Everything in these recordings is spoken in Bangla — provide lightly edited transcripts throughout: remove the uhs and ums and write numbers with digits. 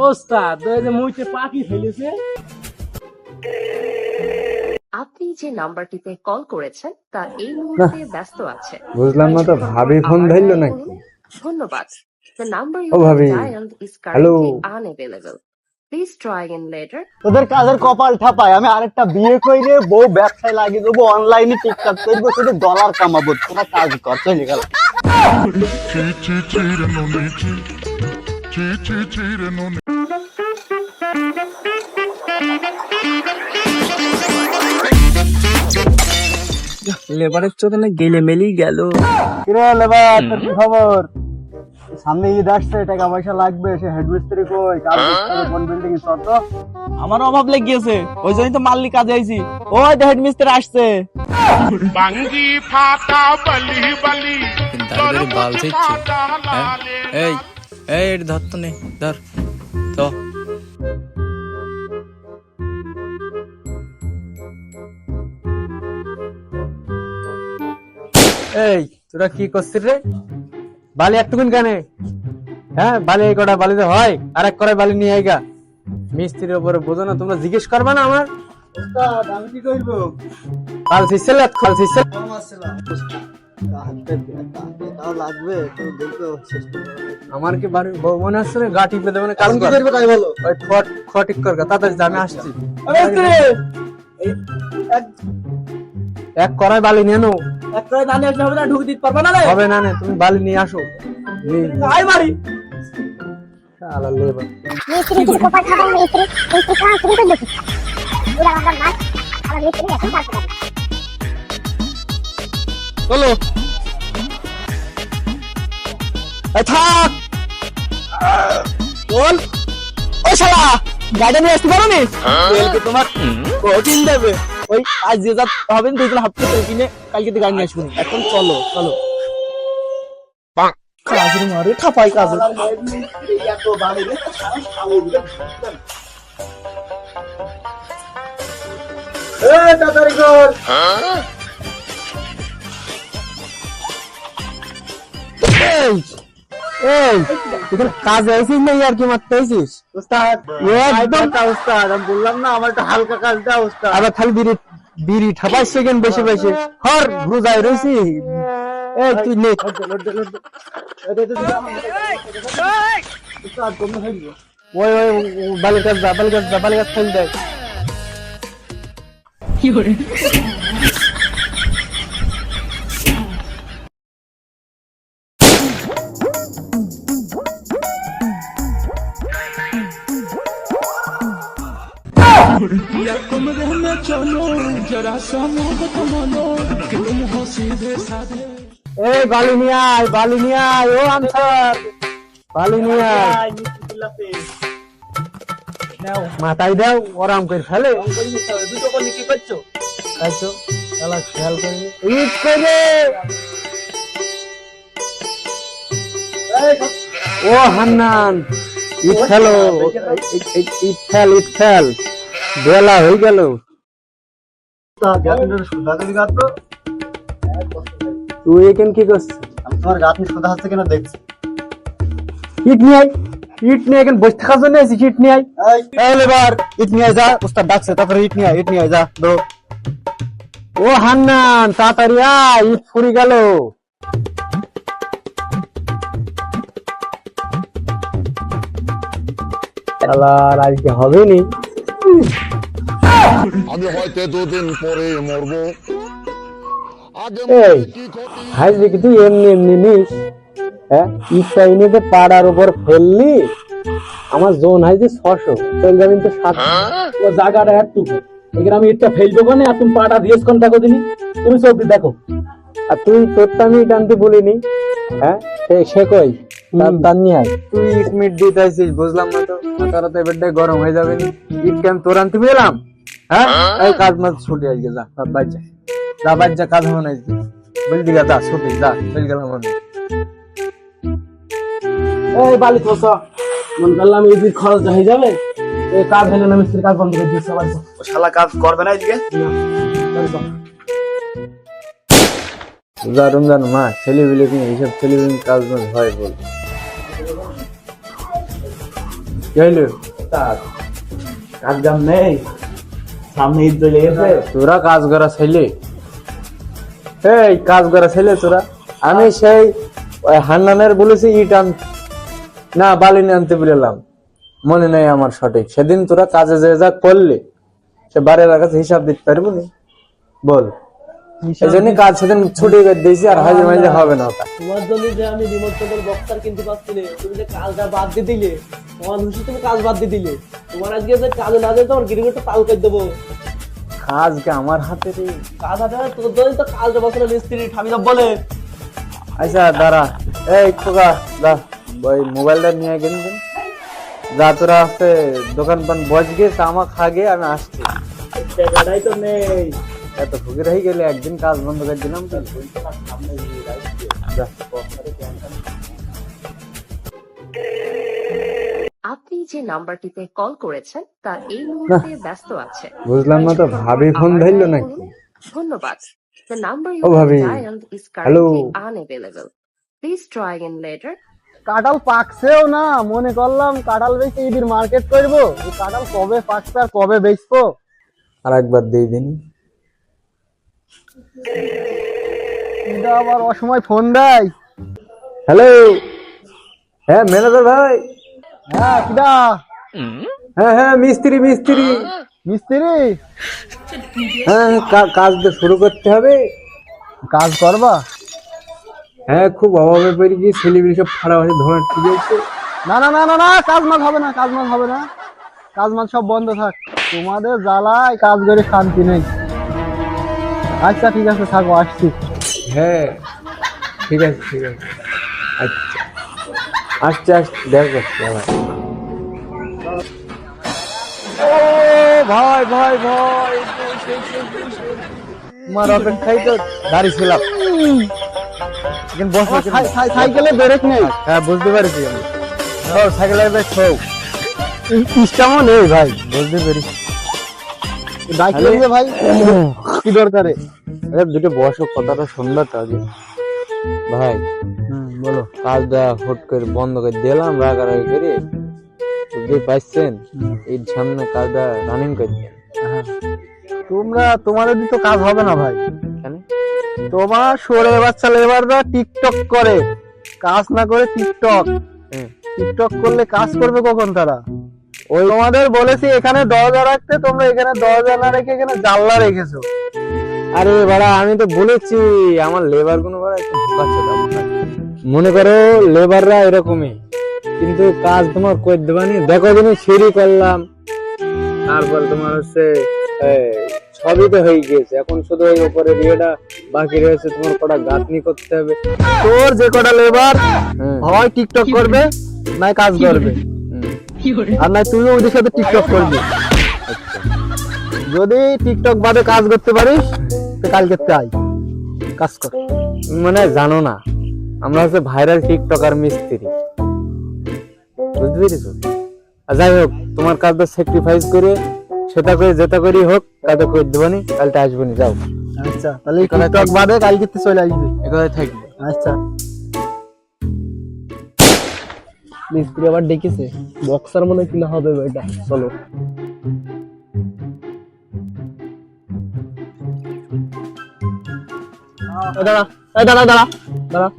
ওস্তাদ ওই যে মুইতে পাখি ফেলেছে। আপনি যে নাম্বারটিতে কল করেছেন তা এই মুহূর্তে ব্যস্ত আছে। বুঝলাম না তো, ভাবি ফোন ধরলো নাকি? ধন্যবাদ। The number you ও have ভাবি, dialed is hello. currently unavailable. Please try again later. তোদের কাজের কপাল ঠাপায়, আমি আরেকটা বিয়ে কইরে বউ ব্যবসায় লাগিয়ে দেবো, অনলাইনে টিকটক করবো, শুধু ডলার কামাবো। তোরা কাজ কর, চলে গেল। লেবারের চোখে না গেলে মেলেই গেল। কিরে লেবার, তোর কি খবর? সামনে ঈদ আসছে, টাকা পয়সা লাগবে। সে হেডমিস্ত্রি কই? কাজ করতে হবে কোন বিল্ডিং এ? চল তো। আমার অভাব লেগেছে, ওই জন্যই তো মাল্লি কাজে আইছি। ওই তো হেডমিস্ত্রি আসছে। বাঙ্গি ফাটা বলি বলি দাঁড়িয়ে বাল দিচ্ছে। এই এই এটা ধর তো নে, ধর তো। এই তোরা কি করছিস রে? বালি একটুকুন কানে, হ্যাঁ বালি এই কটা বালিতে হয়, আর এক করে বালি নিয়ে আইগা। মিস্ত্রির উপরে বোঝো না তোমরা, জিজ্ঞেস করবা না আমার? ওস্তাদ, আমি কি করবো? কাল সিসেল কাল সিসেল তাও লাগবে, একটু দেখো শেষ করে। আমার কি বাড়ি বউ মনে আসছে না? গা টিপে দেবে না? কাল কি করবে তাই বলো। ওই খট ঠিক কর, তাড়াতাড়ি যা, আমি আসছি। এক করায় বালি নিয়ে নো। এক করে দাঁড়িয়ে আসলে হবে না, ঢুকে দিতে পারবে না রে। হবে না নে, তুমি বালি নিয়ে আসো। আই মারি শালা লেবার। মিস্ত্রি কিছু কোপায় খাবার মিস্ত্রি মিস্ত্রি কাজ শুরু করে দিয়েছে। পুরা আমার মাছ আমার মিস্ত্রি এখন কাজ করে। চলো থাক বল। ও শালা, গাড়ি নিয়ে আসতে পারো নি? তেলকে তোমার কঠিন দেবে। ওই আজ যে যা হবে না, 2 হাফ তেল কিনে কালকে তো গাড়ি নিয়ে আসবো। এখন চলো চলো। কাজের মারে ঠাপাই কাজ। এত বাড়ি রে, সারা খাবো বুঝলে। এই তাড়াতাড়ি কর। এই এই তোর কাজ আইছিস না আর কি মারতে আইছিস? ওস্তাদ, একদম ওস্তাদ, আমি বললাম না আমার একটা হালকা কাজ দাও ওস্তাদ। আবার খালি বিড়ি ঠাপাই সেকেন্ড বেশি বেশি হর রোজায় রইছি। এই তুই নে, ওস্তাদ তোমরা হইলো ওই ওই বালি গাছ যা, বালি গাছ যা, বালি গাছ ফেল দেয়। এই বালি নিয়ে আয়, বালি নিয়ে আয়, ও আনসার বালি নিয়ে আয়। মাথায় দাও, ওরাম করে ফেলে। দুটো করলে কি করছো? তাইতো শালা খেয়াল করে ইট করে। ও হান্নান, ইট ফেলো, ইট ফেল, ইট ফেল। বেলা হয়ে গেল। তুই এখানে কি করছিস? আমি তোমার গাঁথনি সোজা হচ্ছে কিনা দেখছি। ইট নিয়ে আয়, ইট নিয়ে এখানে বসে থাকার জন্য এসেছিস। ইট নিয়ে আয়। এই লেবার, ইট নিয়ে আয় যা। ওস্তাদ ডাকছে, তারপরে ইট নিয়ে আয়, ইট নিয়ে আয় যা। ধরো। ও হান্নান, তাড়াতাড়ি আয়, ইট ফুরি গেল। শালার আজকে হবে নি। আমি হয়তো 2 দিন পরে মরবো। আগে এই হাজবে কি তুই এমনি এমনি নিস? হ্যাঁ, ইটটা এনে যে পাড়ার উপর ফেললি, আমার জোন হাইছে 600, চল যাবেন তো 700। ও জায়গাটা একটুকু, এখানে আমি ইটটা ফেলবো কোনে, আর তুমি পাটা দিয়েছ কোন টাকা দিনি? তুমি সব দেখো। আর তুই তোরটা আমি টানতে বলিনি। হ্যাঁ, সে কই তার নিয়ে আয়। তুই ইট মিট দিতে আইছিস, বুঝলাম না তো। মাথাটা তো এবারটা গরম হয়ে যাবে নি। ইট কেন তোর আনতে পেলাম? হ্যাঁ, এই কাজ মাছ ছুটে আজকে যা, সব বাচ্চা যা, বাচ্চা কাজ হবে না আজকে। বলদি যা, ছুটি যা, চলে গেলাম আমি। এই বালি খোস, মন করলাম এই দিন খরচ হয়ে যাবে। এই কাজ হলে না, মিস্ত্রি কাজ বন্ধ করে দিচ্ছে। বাড়ি ও শালা কাজ করবে না আজকে। রোজা রমজান মাস ছেলেবিলে নিয়ে এইসব ছেলেবিলে কাজ মাজ হয় বল। কি হইলো? কাজ কাম নেই, সামনে ঈদ চলে গেছে। তোরা কাজ করা ছেলে, এই কাজ করা ছেলে তোরা। আমি সেই ওই হান্নানের বলেছি ইট না বালি আনতে বললাম, মনে নেই আমার সঠিক। সেদিন তোরা কাজে যে যা করলে সে বাড়ির কাছে হিসাব দিতে পারবো না বল। এই জন্য কাজ সেদিন ছুটি করে দিয়েছি, আর হাজির মাঝে হবে না ওটা। তোমার জন্য যে আমি রিমোট কন্ট্রোল বক্সার কিনতে পারছি না, তুমি যে কাজটা বাদ দিয়ে দিলে, তোমার খুশি তুমি কাজ বাদ দিয়ে দিলে। তোমার আজকে যে কাজে না যেত আমার গিরিগোটা তাল করে দেবো। কাজকে আমার হাতে রে। কাজ হাতে না, তোর জন্য তো কাজটা বছর মিস্ত্রি ঠামি সব বলে। আচ্ছা দাঁড়া, এই খোকা দা ওই মোবাইলটা নিয়ে গেলেন যা, তোরা আছে দোকান পান বসগে চামা খাগে, আমি আসছি। টাকাটাই তো নেই। এত ফকির হয়ে গেলে একদিন কাজ বন্ধ করে দিলাম তো। যা। আপনি যে নাম্বারটিতে কল করেছেন তা এই মুহূর্তে ব্যস্ত আছে। বুঝলাম না তো, ভাবি ফোন ধরলো নাকি? ধন্যবাদ। The number you ও have ভাবি। dialed is hello. currently unavailable. Please try again later. কাঁঠাল পাকছেও না, মনে করলাম কাঁঠাল বেচে ঈদের মার্কেট করবো। এই কাঁঠাল কবে পাকছে আর কবে বেচবো? আর একবার দিয়ে দিন। এটা আবার অসময় ফোন দেয়। হ্যালো, হ্যাঁ ম্যানেজার ভাই। হ্যাঁ কিডা? হ্যাঁ হ্যাঁ মিস্ত্রি মিস্ত্রি। মিস্ত্রি? হ্যাঁ কাজ তো শুরু করতে হবে। কাজ করবা? হ্যাঁ খুব অভাবে পড়ে গিয়ে ছেলেবিলি সব ফাড়াফাড়ি ধোঁয়া ঠিক আছে। না না না না না, কাজ মাছ হবে না, কাজ মাছ হবে না, কাজ মাছ সব বন্ধ থাক। তোমাদের জ্বালায় কাজ করে শান্তি নেই। আচ্ছা ঠিক আছে, থাকো, আসছি। হ্যাঁ ঠিক আছে ঠিক আছে। আচ্ছা আসছে আসছে, দেখা করছি আবার। ও ভাই ভাই ভাই, তোমার অপেক্ষায় তো দাঁড়িয়ে ছিলাম। সাইকেলে ব্রেক নেই। হ্যাঁ বুঝতে পারছি আমি। সাইকেলের ব্রেক ছৌ ইস্টামও নেই ভাই। বুঝতে পেরেছি। বাইক নিয়ে ভাই কি দরকারে? দুটো বসো, কথাটা শুনবা তো আগে ভাই। বলো। কাজটা হুট করে বন্ধ করে দিলাম রাগারাগি করে, বুঝতেই পারছেন। এর সামনে কাজটা রানিং করে দেন। তোমাদের তো কাজ হবে না ভাই। কেন? তোমার শোরে বাচ্চা লেবাররা টিকটক করে, কাজ না করে টিকটক। টিকটক করলে কাজ করবে কখন তারা? ওই তোমাদের বলেছি এখানে দরজা রাখতে, তোমরা এখানে দরজা না রেখে এখানে জানলা রেখেছো। আরে বাড়া, আমি তো বলেছি আমার লেবার গুলো বাড়া একটু ঢোকাচ্ছে। মনে করো লেবাররা এরকমই, কিন্তু কাজ তোমার করে দেবানি। দেখো দিন সিঁড়ি করলাম, তারপর তোমার হচ্ছে সবই তো হয়ে গিয়েছে। এখন শুধু ওই উপরে ইয়েটা বাকি রয়েছে, তোমার কটা গাঁথনি করতে হবে। তোর যে কটা লেবার হয় টিকটক করবে, নাই কাজ করবে, আর নাই তুইও ওদের সাথে টিকটক করবি। যদি টিকটক বাদে কাজ করতে পারিস তো কালকে আই কাজ কর। মানে জানো না, আমরা হচ্ছে ভাইরাল টিকটকার মিস্ত্রি, বুঝতে পেরেছো? আর যাই হোক, তোমার কাজটা স্যাক্রিফাইস করে সেটা করে যেটা করি হোক কাজটা করে দেবানি, কালটা আসবনি। যাও। আচ্ছা তাহলে টিকটক বাদে কালকে চলে আসবি। এখানে থাকবে। আচ্ছা। মিস্ত্রি আবার ডেকেছে, বক্সার মনে কিনা হবে এটা। চলো। দাঁড়া দাঁড়া দাঁড়া দাঁড়া।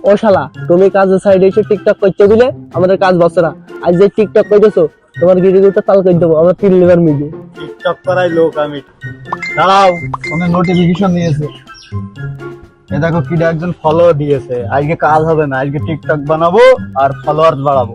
ও শালা, তুমি কাজের সাইডে এসে টিকটক করতে দিলে আমাদের কাজ বসে না। আজ যে টিকটক করতেছো, তোমার গিরিগুলোটা তাল করে দেবো। আমরা 3 লেবার মিলে টিকটক করাই লোক আমি। দাঁড়াও, ফোনে নোটিফিকেশন দিয়েছে। এ দেখো কিডা একজন ফলো দিয়েছে। আজকে কাজ হবে না, আজকে টিকটক বানাবো আর ফলোয়ার বাড়াবো,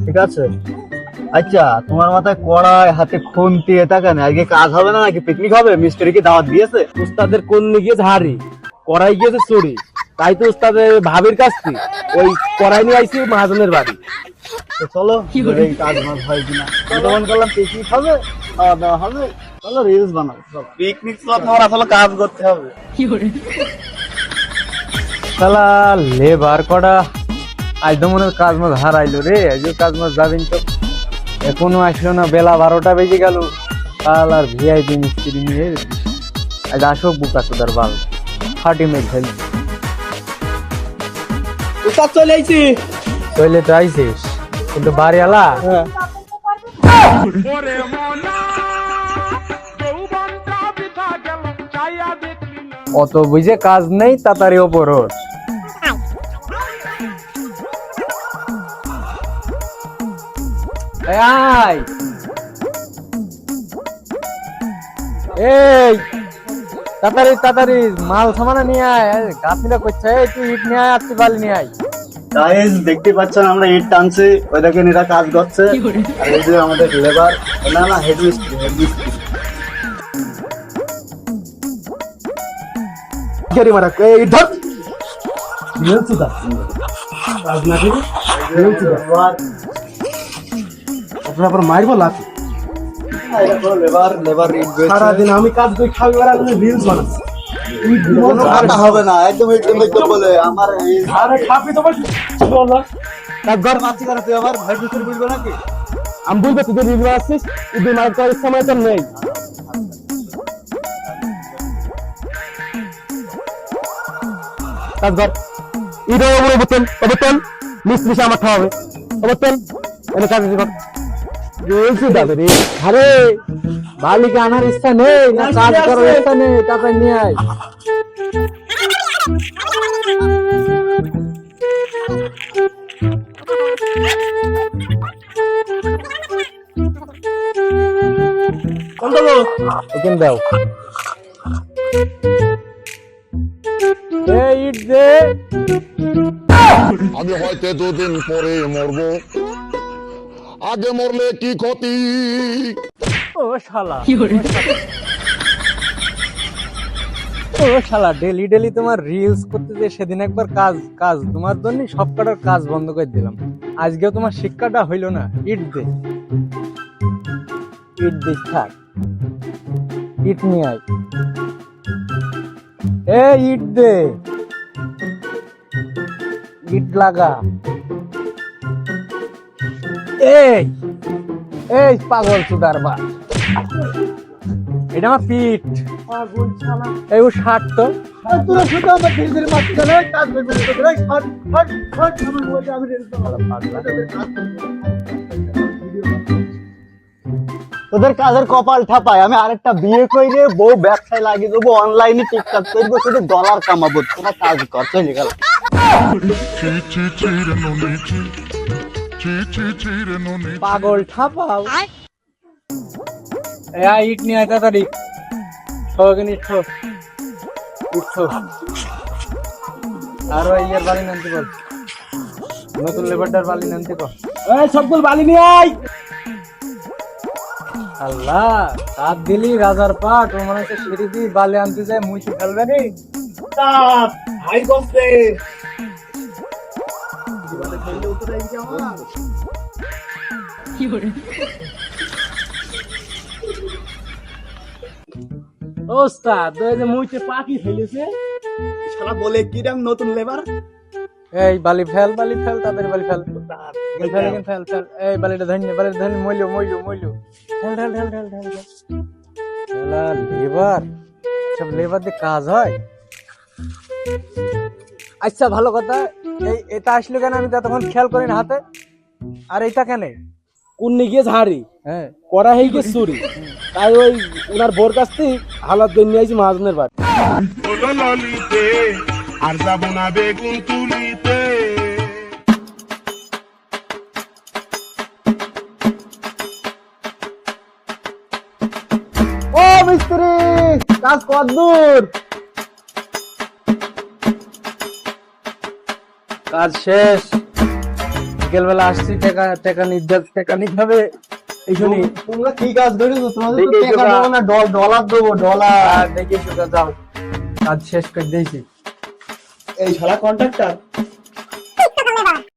ঠিক আছে? আচ্ছা, তোমার মাথায় কড়াই, হাতে খুন্তি, এটা কেন? আজকে কাজ হবে না নাকি পিকনিক হবে? মিস্ত্রি কি দাওয়াত দিয়েছে? উস্তাদের কোন গিয়েছে হাড়ি, কড়াই গিয়েছে চুরি। তাই তো উস্তাদের ভাবির কাছ থেকে ওই কড়াই নিয়ে আইছি মহাজনের বাড়ি। তো চলো, এই কাজ মাছ হয় কিনা। তখন করলাম পিকনিক হবে, খাওয়া দাওয়া হবে, চলো রিলস বানাবো। পিকনিক তোমার আসলে কাজ করতে হবে। শালা লেবার কটা আজ তো মনে হয় কাজ মাছ হারাইলো রে। আজ কাজ মাছ যাবেন তো, এখনো আসলো না। বেলা 12টা বেজে গেল। কাল আর ভিআইপি মিস্ত্রি নিয়ে আজ আসো বুকা সুদার বাল ফাটি মেঘ ফেলি। উস্তাদ চলে আইছি। চলে তো আইছিস, কিন্তু বাড়িওয়ালা হ্যাঁ অত বুঝে কাজ নেই, তাড়াতাড়ি ওপর ওঠ। এই আয়, এই তাড়াতাড়ি তাড়াতাড়ি মাল সামানা নিয়ে আয়। গাছিটা করছে, এই তুই ইট নিয়ে আয়, আর তুই বালি নিয়ে আয়। গাইস দেখতে পাচ্ছেন আমরা ইট টানছি, ওই দেখেন এরা কাজ করছে। আর এই যে আমাদের লেবার, না না হেড মিস্ত্রি, হেড মিস্ত্রি। গেরি মারা এই ধর নিলছুদা কাজ না দিলে নিলছুদা আপনার মারবো লাঠি। লেবার লেবার ইট সারা দিন আমি কাজ করে খাবি, আর আমি রিলস বানাচ্ছি। কোনো কথা হবে না, একদম একদম বলে আমার আরে খাবি তো বলছি বল না ঘর মাছি করে তুই আবার ভাই ভিতরে বুঝবে নাকি? আমি বলবো তুই রিল বানাচ্ছিস, তুই মার করার সময় তো নেই। কাজ কর, ইট ওপরে বোতল বোতল মিস্ত্রি সে আমার খাওয়াবে। বোতল এনে কাজ কর। বলছি দাদা রে, আরে বালিকে আনার ইচ্ছা নেই না কাজ করার ইচ্ছা নেই, তারপরে নিয়ে আয়। কোন দেবো? এখানে দাও। এই ইট দে। আমি হয়তো দুদিন পরে মরবো, আগে মরলে কি ক্ষতি? ও শালা, ও শালা, ডেলি ডেলি তোমার রিলস করতে যে সেদিন একবার কাজ কাজ তোমার জন্য সব কটার কাজ বন্ধ করে দিলাম। আজকেও তোমার শিক্ষাটা হইলো না। ইট দে, ইট দিস থাক, ইট নিয়ে আয়। এ ইট দে, ইট লাগা। এই এই পাগল চুদার বা, এটা আমার পিঠ। এই ও শার্ট তো তোরা শুধু আমার ধীরে মাঝখানে কাজ করবে, তোরা ফাট ফাট ফাট আমি বলতে আমি রিলস তোদের কাজের কপাল ঠাপায়। আমি আরেকটা বিয়ে কইরে বউ ব্যবসায় লাগিয়ে দেবো, অনলাইনে টিকটক করবো, শুধু ডলার কামাবো। তোরা কাজ কর, চলে গেল। পাগল ঠাপাও। এ আয়, ইট নিয়ে আয় তাড়াতাড়ি। সবাইকে ইট থো, ইট থো। আরো ইয়ার বালি নানতে বল, নতুন লেবারটার বালি নানতে কর। এই সবগুলো বালি নিয়ে আয়। আল্লাহ, হাত দিলি রাজার পাট। ও মনে হচ্ছে সিঁড়ি দিয়ে বালি আনতে যায়, মুইছি ফেলবে নি। হাই বসে ওস্তাদ, ওই যে মুইতে পাখি ফেলেছে। শালা বলে কিরাম নতুন লেবার। এই বালি ফেল, বালি ফেল, তাড়াতাড়ি বালি ফেল। ফেল এখানে, ফেল ফেল। এই বালিটা ধরনি, বালিটা ধরনি। মইলো মইলো মইলো। ঢেল ঢেল ঢেল ঢেল ঢেল ঢেল। শালা লেবার, সব লেবার দিয়ে কাজ হয়। আচ্ছা ভালো কথা, এই এটা আসলো কেন আমি তখন খেয়াল করি না হাতে। আর এটা কেন? কুন্নি গিয়ে ঝাড়ি, হ্যাঁ করা হয়ে গিয়ে চুরি। তাই ওই উনার বোর কাছ থেকে হালাত দিয়ে নিয়ে আইছি মহাজনের বাড়ি। আর যাবো না বেগুন তুলিতে। ও মিস্ত্রি, কাজ কতদূর? কাজ শেষ, বিকেল বেলা আসছি। টাকা টাকা নিতে হবে। এই শুনি তোমরা কি কাজ করেছো? তোমাদের তো দেখি টাকা তোরা- দেবো না, ডলার দেবো, ডলার। দেখে সুখা যাও, কাজ শেষ করে দিয়েছি। এই শালা কন্ট্রাক্টর